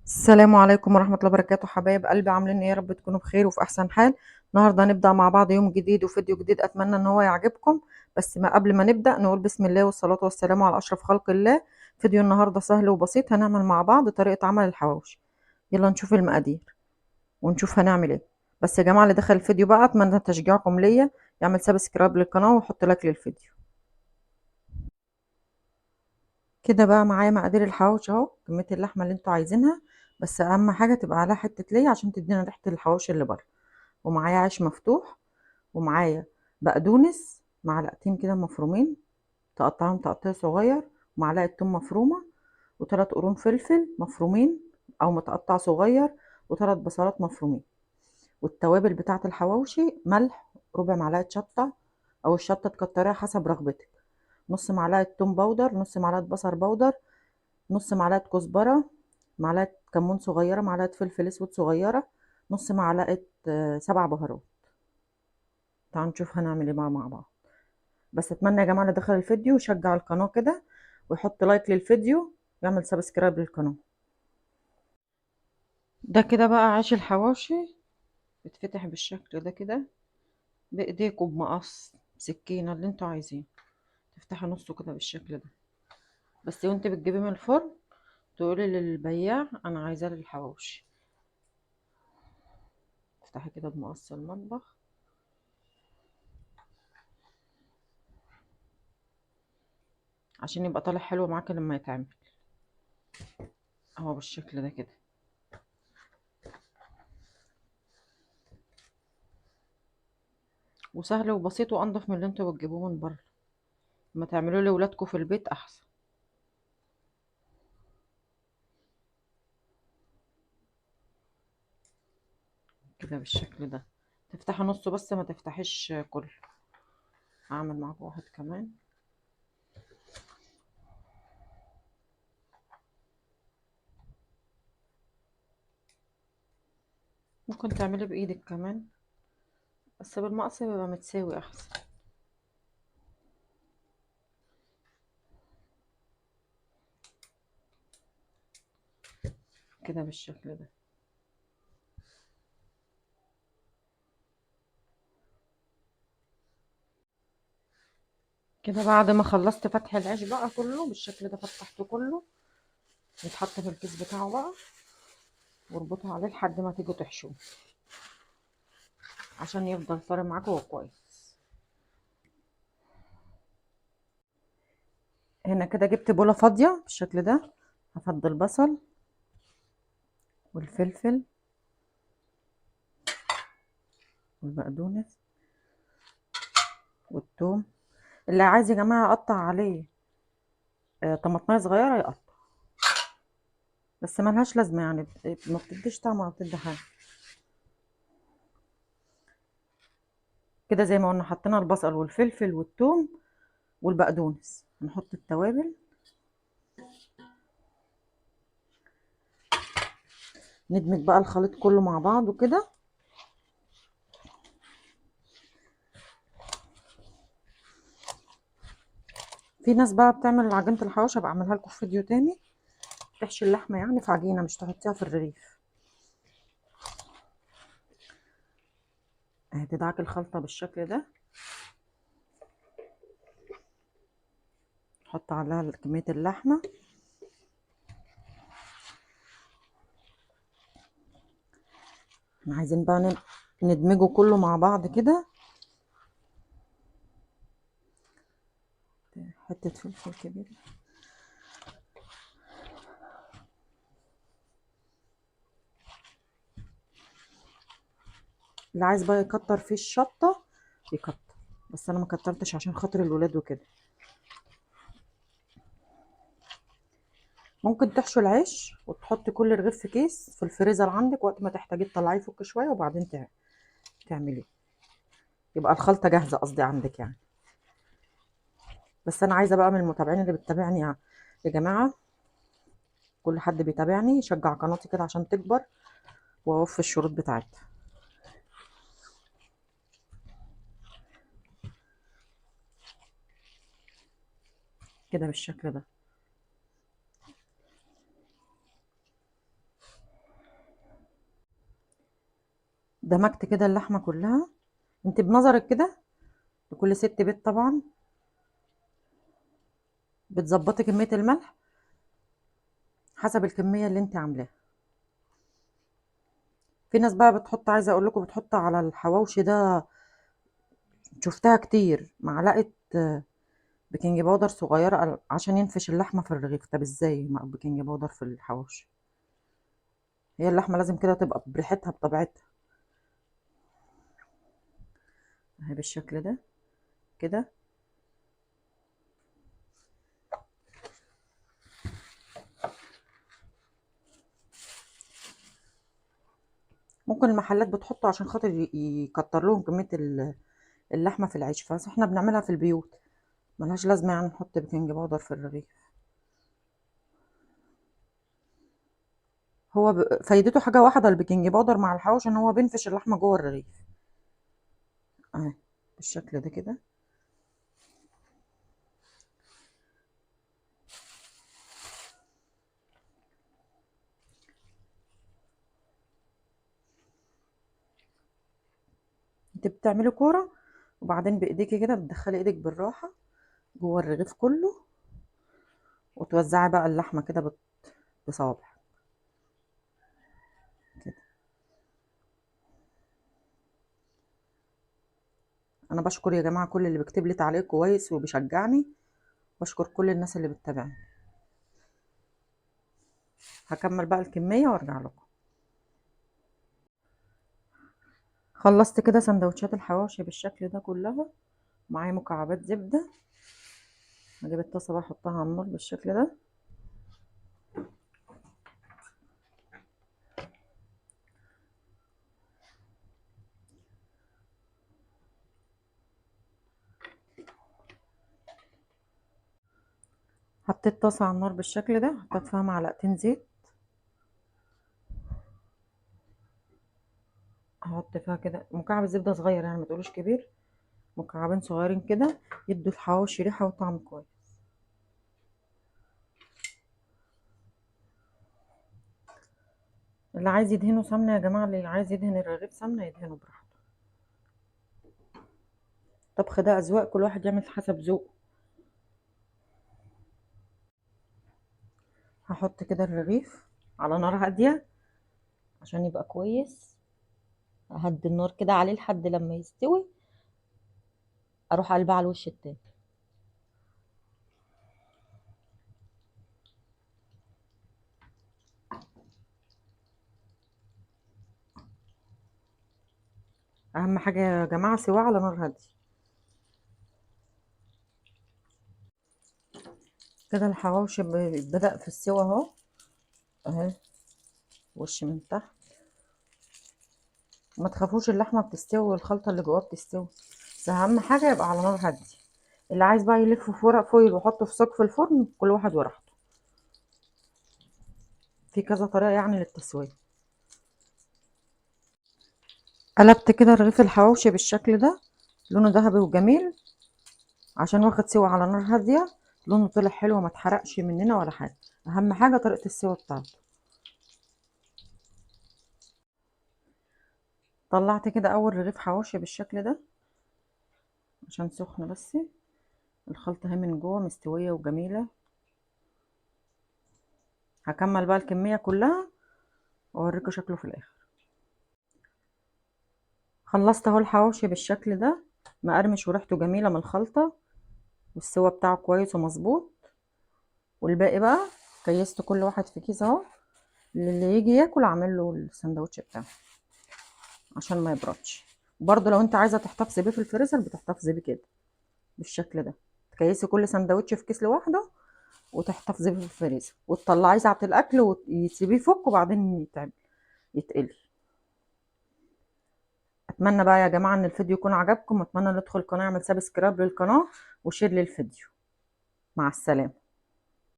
السلام عليكم ورحمة الله وبركاته، حبايب قلبي، عاملين ايه؟ يا رب تكونوا بخير وفي احسن حال. النهارده هنبدأ مع بعض يوم جديد وفيديو جديد، اتمنى ان هو يعجبكم. بس ما قبل ما نبدأ نقول بسم الله والصلاة والسلام على اشرف خلق الله. فيديو النهارده سهل وبسيط، هنعمل مع بعض طريقة عمل الحواوشي. يلا نشوف المقادير ونشوف هنعمل ايه. بس يا جماعة اللي دخل الفيديو بقى، اتمنى تشجيعكم ليا، يعمل سبسكرايب للقناة ويحط لايك للفيديو. كده بقى معايا مقادير الحواوشي اهو، كمية اللحمة اللي انتوا عايزينها، بس اهم حاجة تبقى عليها حتة ليا عشان تدينا ريحة الحواوشي اللي بره. ومعايا عيش مفتوح، ومعايا بقدونس معلقتين كده مفرومين، تقطعهم تقطيع صغير، ومعلقة توم مفرومة، وثلاث قرون فلفل مفرومين او متقطع صغير، وثلاث بصلات مفرومين. والتوابل بتاعة الحواوشي: ملح، ربع معلقة شطة او الشطة تكتريها حسب رغبتك، نص معلقة توم باودر، نص معلقة بصل باودر، نص معلقة كزبرة، معلقة كمون صغيرة، معلقة فلفل اسود صغيرة، نص معلقة سبع بهارات. تعالوا نشوف هنعمل ايه بقى مع بعض. بس اتمنى يا جماعه اللي دخل الفيديو يشجع القناه كده، ويحط لايك للفيديو، ويعمل سبسكرايب للقناه. ده كده بقى عيش الحواوشي، بيتفتح بالشكل ده كده بايديكوا، بمقص، بسكينه، اللي انتوا عايزينه. تفتحي نصه كده بالشكل ده. بس وانت بتجيبيه من الفرن تقولي للبياع انا عايزاه للحواوشي. تفتحي كده بمقص المطبخ عشان يبقى طالع حلو معاك لما يتعمل. اهو بالشكل ده كده. وسهل وبسيط وانضف من اللي انتوا بتجيبوه من بره. لما تعملوه لاولادكم في البيت احسن. كده بالشكل ده. تفتحي نصه بس ما تفتحيش كله. هعمل معاكم واحد كمان. ممكن تعملي بايدك كمان، بس بالمقص بيبقى متساوي احسن. كده بالشكل ده. كده بعد ما خلصت فتح العيش بقى كله بالشكل ده، فتحته كله، يتحط في الكيس بتاعه بقى، واربطه عليه لحد ما تيجوا تحشوه عشان يفضل طري معاكم وكويس. هنا كده جبت بولة فاضية بالشكل ده، هفضي البصل والفلفل والبقدونس والثوم. اللي عايز يا جماعة يقطع عليه طماطمية صغيرة يقطع، بس ملهاش لازمة يعني، ما بتديش طعم ولا بتدي حاجة. كده زي ما قلنا حطينا البصل والفلفل والثوم والبقدونس، هنحط التوابل. ندمج بقى الخليط كله مع بعض وكده. في ناس بقى بتعمل عجينة الحواوشي، بعملها لكم في فيديو تاني. تحشي اللحمة يعني في عجينة، مش تحطيها في الرغيف. اهي تدعك الخلطة بالشكل ده. نحط عليها كمية اللحمة. احنا عايزين بقى ندمجه كله مع بعض كده. حتة فلفل كبير. اللي عايز بقى يكتر فيه الشطة يكتر، بس انا ما كترتش عشان خاطر الولاد وكده. ممكن تحشوا العيش وتحطي كل رغيف في كيس في الفريزر عندك، وقت ما تحتاجيه تطلعيه يفك شويه وبعدين تعمليه. يبقى الخلطه جاهزه قصدي عندك يعني. بس انا عايزه بقى من المتابعين اللي بتتابعني يا جماعه، كل حد بيتابعني يشجع قناتي كده عشان تكبر واوفي الشروط بتاعتها. كده بالشكل ده. دمجت كده اللحمه كلها. انت بنظرك كده، لكل ست بيت طبعا، بتظبطي كميه الملح حسب الكميه اللي انت عاملاها. في ناس بقى بتحط، عايزه اقول لكم، بتحط على الحواوشي ده، شفتها كتير، معلقه بيكنج باودر صغيره عشان ينفش اللحمه في الرغيف. طب ازاي مع بيكنج باودر في الحواوشي؟ هي اللحمه لازم كده تبقى بريحتها بطبيعتها. اهي بالشكل ده كده. ممكن المحلات بتحطه عشان خاطر يكتر لهم كميه اللحمه في العيش، بس احنا بنعملها في البيوت، ملهاش لازمه يعني نحط بيكنج باودر في الرغيف. هو فايدته حاجه واحده البيكنج باودر مع الحواوشي، ان هو بينفش اللحمه جوه الرغيف. اهي بالشكل ده كده. انت بتعملي كوره، وبعدين بايديكي كده بتدخلي ايدك بالراحه جوه الرغيف كله، وتوزعي بقى اللحمه كده بصوابع كده. انا بشكر يا جماعه كل اللي بيكتب لي تعليق كويس وبيشجعني، بشكر كل الناس اللي بتتابعني. هكمل بقى الكميه وارجع لكم. خلصت كده سندوتشات الحواوشي بالشكل ده كلها، معايا مكعبات زبده. هجيب الطاسه بقى احطها على النار بالشكل ده. حطيت طاسه على النار بالشكل ده، حطيت فيها معلقتين زيت. هحط فيها كده مكعب زبده صغير، يعني ما تقولوش كبير، مكعبين صغيرين كده يدوا الحواوشي ريحه وطعم كويس. اللي عايز يدهنه سمنه يا جماعه، اللي عايز يدهن الرغيف سمنه يدهنه براحته. الطبخ ده اذواق، كل واحد يعمل حسب ذوقه. هحط كده الرغيف على نار هاديه عشان يبقى كويس. اهدي النار كده عليه لحد لما يستوي، اروح قلبه على الوش التاني. اهم حاجه يا جماعه سواء على نار هاديه. كده الحواوشي بدأ في السوا اهو. اهي وش من تحت. ما تخافوش، اللحمه بتستوي والخلطه اللي جواها بتستوي، بس اهم حاجه يبقى على نار هاديه. اللي عايز بقى يلف في ورق فويل ويحطه في سقف الفرن، كل واحد وراحته، في كذا طريقه يعني للتسويه. قلبت كده رغيف الحواوشي بالشكل ده، لونه ذهبي وجميل عشان واخد سوا على نار هاديه. لونه طلع حلو وما اتحرقش مننا ولا حاجه. اهم حاجه طريقه السوا بتاعته. طلعت كده اول رغيف حواوشي بالشكل ده عشان سخن بس. الخلطه اهي من جوه مستويه وجميله. هكمل بقى الكميه كلها واوريكم شكله في الاخر. خلصت اهو الحواوشي بالشكل ده، مقرمش وريحته جميله من الخلطه، والسوا بتاعه كويس ومظبوط. والباقي بقى كيست كل واحد في كيس اهو، اللي يجي ياكل اعمل له السندوتش بتاعه عشان ما يبردش. برضه لو انت عايزه تحتفظي بيه في الفريزر بتحتفظي بيه كده بالشكل ده. تكيسي كل سندوتش في كيس لوحده وتحتفظي بيه في الفريزر، وتطلعيه ساعه الاكل وتسيبيه يفك وبعدين يتقلي. اتمنى بقى يا جماعه ان الفيديو يكون عجبكم، واتمنى اللي يدخل القناه يعمل سبسكرايب للقناه وشير للفيديو. مع السلامه.